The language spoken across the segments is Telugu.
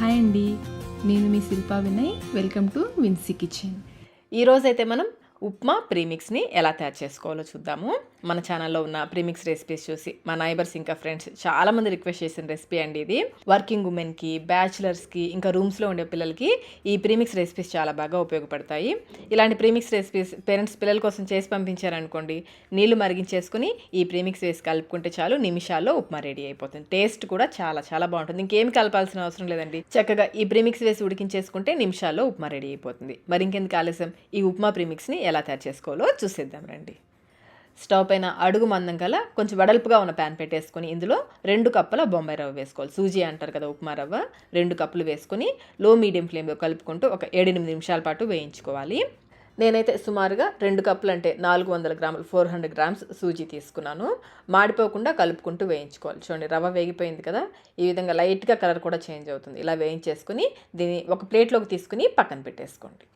హాయ్ అండి, నేను మీ Shilpa Vinay. Welcome to Vinci kitchen. ఈరోజైతే మనం ఉప్మా ప్రీమిక్స్ని ఎలా తయారు చేసుకోవాలో చూద్దాము. మన ఛానల్లో ఉన్న ప్రీమిక్స్ రెసిపీస్ చూసి మా నైబర్స్ ఇంకా ఫ్రెండ్స్ చాలామంది రిక్వెస్ట్ చేసిన రెసిపీ అండి ఇది. వర్కింగ్ ఉమెన్కి, బ్యాచిలర్స్కి, ఇంకా రూమ్స్లో ఉండే పిల్లలకి ఈ ప్రీమిక్స్ రెసిపీస్ చాలా బాగా ఉపయోగపడతాయి. ఇలాంటి ప్రీమిక్స్ రెసిపీస్ పేరెంట్స్ పిల్లల కోసం చేసి పంపించారనుకోండి, నీళ్లు మరిగించేసుకుని ఈ ప్రీమిక్స్ వేసి కలుపుకుంటే చాలు, నిమిషాల్లో ఉప్మా రెడీ అయిపోతుంది. టేస్ట్ కూడా చాలా చాలా బాగుంటుంది. ఇంకేమి కలపాల్సిన అవసరం లేదండి. చక్కగా ఈ ప్రీమిక్స్ వేసి ఉడికించేసుకుంటే నిమిషాల్లో ఉప్మా రెడీ అయిపోతుంది. మరి ఇంకెందుకు ఆలస్యం, ఈ ఉప్మా ప్రీమిక్స్ని ఎలా తయారు చేసుకోవాలో చూసేద్దాం రండి. స్టవ్ పైన అడుగు మందం గల కొంచెం వెడల్పుగా ఉన్న ప్యాన్ పెట్టేసుకొని ఇందులో 2 కప్పుల బొంబాయి రవ్వ వేసుకోవాలి. సూజీ అంటారు కదా, ఉప్మా రవ్వ. 2 కప్పులు వేసుకొని లో మీడియం ఫ్లేమ్లో కలుపుకుంటూ ఒక 7-8 నిమిషాల పాటు వేయించుకోవాలి. నేనైతే సుమారుగా 2 కప్పులు అంటే 400 గ్రాములు 400 గ్రామ్స్ సూజీ తీసుకున్నాను. మాడిపోకుండా కలుపుకుంటూ వేయించుకోవాలి. చూడండి, రవ్వ వేగిపోయింది కదా, ఈ విధంగా లైట్గా కలర్ కూడా చేంజ్ అవుతుంది. ఇలా వేయించేసుకుని దీన్ని ఒక ప్లేట్లోకి తీసుకుని పక్కన పెట్టేసుకోండి.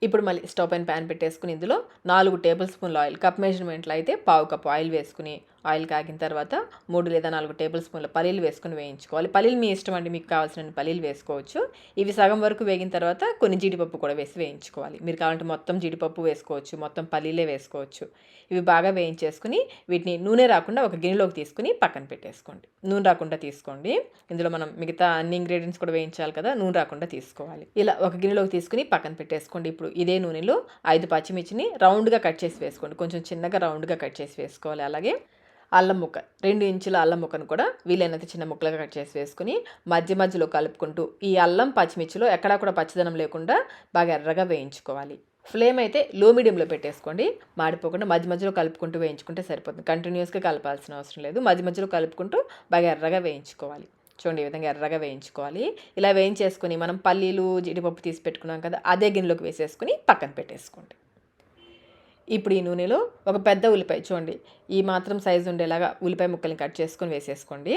ఇప్పుడు మళ్ళీ స్టవ్ పైన ప్యాన్ పెట్టేసుకుని ఇందులో 4 టేబుల్ స్పూన్ల ఆయిల్, కప్ మెజర్మెంట్లో అయితే 1/2 కప్పు ఆయిల్ వేసుకుని ఆయిల్ కాగిన తర్వాత 3 లేదా 4 టేబుల్ స్పూన్ల పల్లీలు వేసుకుని వేయించుకోవాలి. పల్లీలు మీ ఇష్టం అండి, మీకు కావాల్సిన పల్లీలు వేసుకోవచ్చు. ఇవి సగం వరకు వేగిన తర్వాత కొన్ని జీడిపప్పు కూడా వేసి వేయించుకోవాలి. మీరు కావాలంటే మొత్తం జీడిపప్పు వేసుకోవచ్చు, మొత్తం పల్లీలే వేసుకోవచ్చు. ఇవి బాగా వేయించేసుకుని వీటిని నూనె రాకుండా ఒక గిన్నెలోకి తీసుకుని పక్కన పెట్టేసుకోండి. నూనె రాకుండా తీసుకోండి. ఇందులో మనం మిగతా అన్ని ఇంగ్రీడియంట్స్ కూడా వేయించాలి కదా, నూనె రాకుండా తీసుకోవాలి. ఇలా ఒక గిన్నెలోకి తీసుకుని పక్కన పెట్టేసుకోండి. ఇప్పుడు ఇదే నూనెలో 5 పచ్చిమిర్చిని రౌండ్గా కట్ చేసి వేసుకోండి. కొంచెం చిన్నగా రౌండ్గా కట్ చేసి వేసుకోవాలి. అలాగే అల్లం ముక్క, 2 ఇంచుల అల్లం ముక్కను కూడా వీలైనంత చిన్న ముక్కలుగా కట్ చేసి వేసుకుని మధ్యలో కలుపుకుంటూ ఈ అల్లం పచ్చిమిర్చిలో ఎక్కడా కూడా పచ్చదనం లేకుండా బాగా ఎర్రగా వేయించుకోవాలి. ఫ్లేమ్ అయితే లో మీడియంలో పెట్టేసుకోండి. మాడిపోకుండా మధ్యలో కలుపుకుంటూ వేయించుకుంటే సరిపోతుంది. కంటిన్యూస్గా కలపాల్సిన అవసరం లేదు. మధ్యలో కలుపుకుంటూ బాగా ఎర్రగా వేయించుకోవాలి. చూడండి, ఈ విధంగా ఎర్రగా వేయించుకోవాలి. ఇలా వేయించేసుకుని మనం పల్లీలు జీడిపప్పు తీసి పెట్టుకున్నాం కదా, అదే గిన్నెలోకి వేసేసుకుని పక్కన పెట్టేసుకోండి. ఇప్పుడు ఈ నూనెలో ఒక పెద్ద ఉల్లిపాయ, చూడండి ఈ మాత్రం సైజు ఉండేలాగా ఉల్లిపాయ ముక్కల్ని కట్ చేసుకొని వేసేసుకోండి.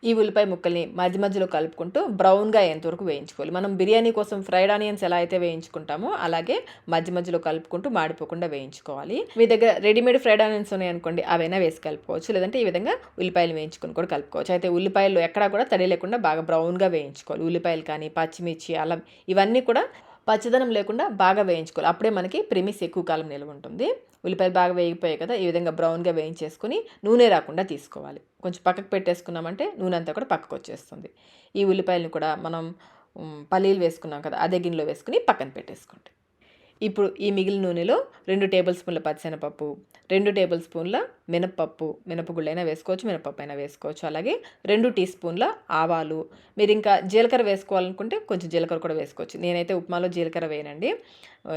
ఈ ఉల్లిపాయ ముక్కల్ని మధ్యలో కలుపుకుంటూ బ్రౌన్గా అయ్యేంతవరకు వేయించుకోవాలి. మనం బిర్యానీ కోసం ఫ్రైడ్ ఆనియన్స్ ఎలా అయితే వేయించుకుంటామో అలాగే మధ్యలో కలుపుకుంటూ మాడిపోకుండా వేయించుకోవాలి. మీ దగ్గర రెడీమేడ్ ఫ్రైడ్ ఆనియన్స్ ఉన్నాయనుకోండి, అవైనా వేసి కలుపుకోవచ్చు. లేదంటే ఈ విధంగా ఉల్లిపాయలు వేయించుకొని కూడా కలుపుకోవచ్చు. అయితే ఉల్లిపాయలు ఎక్కడా కూడా తడి లేకుండా బాగా బ్రౌన్గా వేయించుకోవాలి. ఉల్లిపాయలు కానీ, పచ్చిమిర్చి, అల్లం ఇవన్నీ కూడా పచ్చదనం లేకుండా బాగా వేయించుకోవాలి. అప్పుడే మనకి ప్రీమిక్స్ ఎక్కువ కాలం నిల్వ ఉంటుంది. ఉల్లిపాయలు బాగా వేగిపోయాయి కదా, ఈ విధంగా బ్రౌన్గా వేయించేసుకుని నూనె రాకుండా తీసుకోవాలి. కొంచెం పక్కకు పెట్టేసుకున్నామంటే నూనె అంతా కూడా పక్కకు వచ్చేస్తుంది. ఈ ఉల్లిపాయలను కూడా మనం పల్లీలు వేసుకున్నాం కదా, అదే గిన్నెలో వేసుకుని పక్కన పెట్టేసుకోండి. ఇప్పుడు ఈ మిగిలిన నూనెలో 2 టేబుల్ స్పూన్ల పచ్చిశనగపప్పు, 2 టేబుల్ స్పూన్ల మినప్పప్పు, మినపగుళ్ళైనా వేసుకోవచ్చు, మినపప్పు అయినా వేసుకోవచ్చు. అలాగే 2 టీ స్పూన్ల ఆవాలు. మీరు ఇంకా జీలకర్ర వేసుకోవాలనుకుంటే కొంచెం జీలకర్ర కూడా వేసుకోవచ్చు. నేనైతే ఉప్మాలో జీలకర్ర వేయనండి.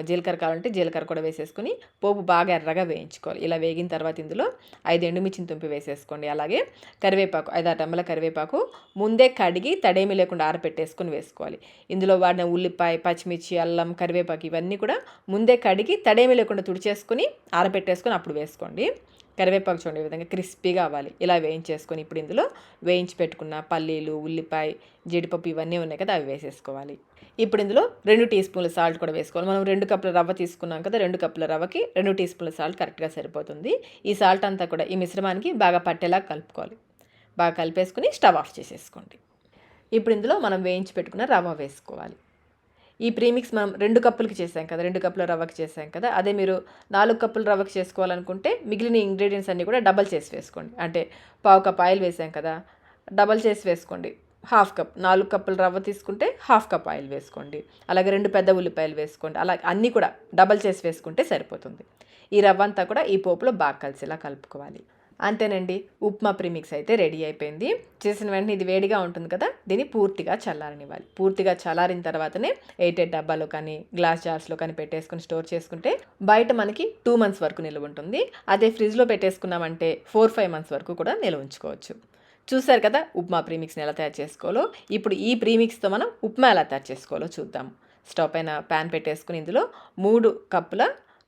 జీలకర్ర కావాలంటే జీలకర్ర కూడా వేసేసుకుని పోపు బాగా ఎర్రగా వేయించుకోవాలి. ఇలా వేగిన తర్వాత ఇందులో 5 ఎండుమిర్చిని తుంపి వేసేసుకోండి. అలాగే కరివేపాకు, 5-6 రెమ్మల కరివేపాకు ముందే కడిగి తడేమి లేకుండా ఆరపెట్టేసుకొని వేసుకోవాలి. ఇందులో వాడిన ఉల్లిపాయ, పచ్చిమిర్చి, అల్లం, కరివేపాకు ఇవన్నీ కూడా ముందే కడిగి తడేమి లేకుండా తుడిచేసుకుని ఆరపెట్టేసుకొని అప్పుడు వేసుకోండి. కరివేపాకు చూడండి, ఈ విధంగా క్రిస్పీగా అవ్వాలి. ఇలా వేయించేసుకొని ఇప్పుడు ఇందులో వేయించి పెట్టుకున్న పల్లీలు, ఉల్లిపాయ, జీడిపప్పు ఇవన్నీ ఉన్నాయి కదా, అవి వేసేసుకోవాలి. ఇప్పుడు ఇందులో 2 టీ స్పూన్ల సాల్ట్ కూడా వేసుకోవాలి. మనం 2 కప్పుల రవ్వ తీసుకున్నాం కదా, 2 కప్పుల రవ్వకి 2 టీ స్పూన్ల సాల్ట్ కరెక్ట్గా సరిపోతుంది. ఈ సాల్ట్ అంతా కూడా ఈ మిశ్రమానికి బాగా పట్టేలా కలుపుకోవాలి. బాగా కలిపేసుకుని స్టవ్ ఆఫ్ చేసేసుకోండి. ఇప్పుడు ఇందులో మనం వేయించి పెట్టుకున్న రవ్వ వేసుకోవాలి. ఈ ప్రీమిక్స్ మనం 2 కప్పులకి చేసాం కదా, 2 కప్పుల రవ్వకి చేసాం కదా, అదే మీరు 4 కప్పుల రవ్వకి చేసుకోవాలనుకుంటే మిగిలిన ఇంగ్రీడియంట్స్ అన్నీ కూడా డబల్ చేసి వేసుకోండి. అంటే 1/2 కప్ ఆయిల్ వేసాం కదా, డబల్ చేసి వేసుకోండి. 1/2 కప్, 4 కప్పుల రవ్వ తీసుకుంటే 1/2 కప్ ఆయిల్ వేసుకోండి. అలాగే 2 పెద్ద ఉల్లిపాయలు వేసుకోండి. అలా అన్నీ కూడా డబల్ చేసి వేసుకుంటే సరిపోతుంది. ఈ రవ్వ అంతా కూడా ఈ పోపులో బాగా కలిసేలా కలుపుకోవాలి. అంతేనండి, ఉప్మా ప్రీమిక్స్ అయితే రెడీ అయిపోయింది. చేసిన వెంటనే ఇది వేడిగా ఉంటుంది కదా, దీన్ని పూర్తిగా చల్లారనివ్వాలి. పూర్తిగా చల్లారిన తర్వాతనే ఎయిటెడ్ డబ్బాలో కానీ గ్లాస్ జార్స్లో కానీ పెట్టేసుకుని స్టోర్ చేసుకుంటే బయట మనకి 2 మంత్స్ వరకు నిల్వ ఉంటుంది. అదే ఫ్రిడ్జ్లో పెట్టేసుకున్నామంటే 4-5 మంత్స్ వరకు కూడా నిల్వ ఉంచుకోవచ్చు. చూసారు కదా ఉప్మా ప్రీమిక్స్ని ఎలా తయారు చేసుకోవాలో. ఇప్పుడు ఈ ప్రీమిక్స్తో మనం ఉప్మా ఎలా తయారు చేసుకోవాలో చూద్దాం. స్టవ్ పైన ప్యాన్ పెట్టేసుకుని ఇందులో 3 కప్పుల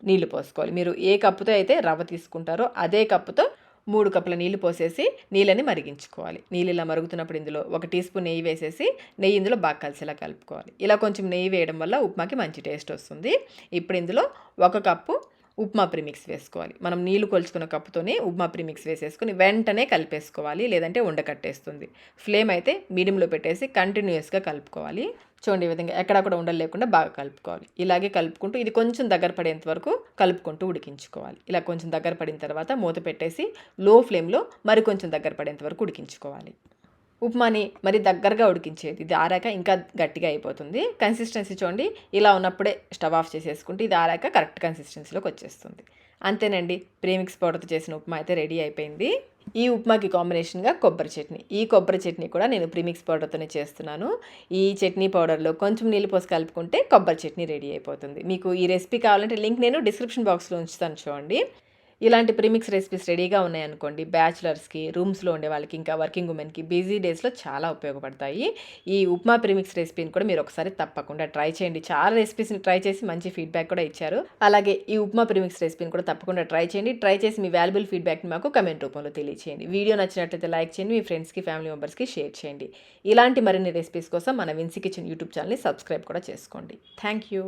నీళ్లు పోసుకోవాలి. మీరు ఏ కప్పుతో అయితే రవ్వ తీసుకుంటారో అదే కప్పుతో 3 కప్పుల నీళ్లు పోసేసి నీళ్ళని మరిగించుకోవాలి. నీళ్ళు ఇలా మరుగుతున్నప్పుడు ఇందులో 1 టీ స్పూన్ నెయ్యి వేసేసి నెయ్యి ఇందులో బాగా కలిసేలా కలుపుకోవాలి. ఇలా కొంచెం నెయ్యి వేయడం వల్ల ఉప్మాకి మంచి టేస్ట్ వస్తుంది. ఇప్పుడు ఇందులో 1 కప్పు ఉప్మా ప్రీమిక్స్ వేసుకోవాలి. మనం నీళ్లు కొలుచుకున్న కప్పుతోనే ఉప్మా ప్రీమిక్స్ వేసేసుకొని వెంటనే కలిపేసుకోవాలి, లేదంటే ఉండకట్టేస్తుంది. ఫ్లేమ్ అయితే మీడియంలో పెట్టేసి కంటిన్యూస్గా కలుపుకోవాలి. చూడండి ఈ విధంగా ఎక్కడా కూడా ఉండలు లేకుండా బాగా కలుపుకోవాలి. ఇలాగే కలుపుకుంటూ ఇది కొంచెం దగ్గర పడేంత వరకు కలుపుకుంటూ ఉడికించుకోవాలి. ఇలా కొంచెం దగ్గర పడిన తర్వాత మూత పెట్టేసి లో ఫ్లేమ్లో మరి కొంచెం దగ్గర పడేంత వరకు ఉడికించుకోవాలి. ఉప్మాని మరి దగ్గరగా ఉడికించేది, ఇది ఆరాక ఇంకా గట్టిగా అయిపోతుంది. కన్సిస్టెన్సీ చూడండి, ఇలా ఉన్నప్పుడే స్టవ్ ఆఫ్ చేసేసుకుంటే ఇది ఆరాక కరెక్ట్ కన్సిస్టెన్సీలోకి వచ్చేస్తుంది. అంతేనండి, ప్రీమిక్స్ పౌడర్తో చేసిన ఉప్మా అయితే రెడీ అయిపోయింది. ఈ ఉప్మాకి కాంబినేషన్గా కొబ్బరి చట్నీ, ఈ కొబ్బరి చట్నీ కూడా నేను ప్రీమిక్స్ పౌడర్తోనే చేస్తున్నాను. ఈ చట్నీ పౌడర్లో కొంచెం నీళ్ళు పోసి కలుపుకుంటే కొబ్బరి చట్నీ రెడీ అయిపోతుంది. మీకు ఈ రెసిపీ కావాలంటే లింక్ నేను డిస్క్రిప్షన్ బాక్స్లో ఉంచుతాను చూడండి. ఇలాంటి ప్రీమిక్స్ రెసిపీస్ రెడీగా ఉన్నాయనుకోండి, బ్యాచులర్స్కి, రూమ్స్లో ఉండే వాళ్ళకి, ఇంకా వర్కింగ్ ఉమెన్కి బిజీ డేస్లో చాలా ఉపయోగపడతాయి. ఈ ఉప్మా ప్రీమిక్స్ రెసిపీని కూడా మీరు ఒకసారి తప్పకుండా ట్రై చేయండి. చాలా రెసిపీస్ని ట్రై చేసి మంచి ఫీడ్బ్యాక్ కూడా ఇచ్చారు. అలాగే ఈ ఉప్మా ప్రీమిక్స్ రెసిపీని కూడా తప్పకుండా ట్రై చేయండి. ట్రై చేసి మీ వాల్యుబుల్ ఫీడ్బ్యాక్ని మాకు కమెంట్ రూపంలో తెలియచేయండి. వీడియో నచ్చినట్లయితే లైక్ చేయండి, మీ ఫ్రెండ్స్కి, ఫ్యామిలీ మెంబర్స్కి షేర్ చేయండి. ఇలాంటి మరిన్ని రెసిపీస్ కోసం మన విన్సీ కిచెన్ యూట్యూబ్ ఛానల్ని సబ్స్క్రైబ్ కూడా చేసుకోండి. Thank you.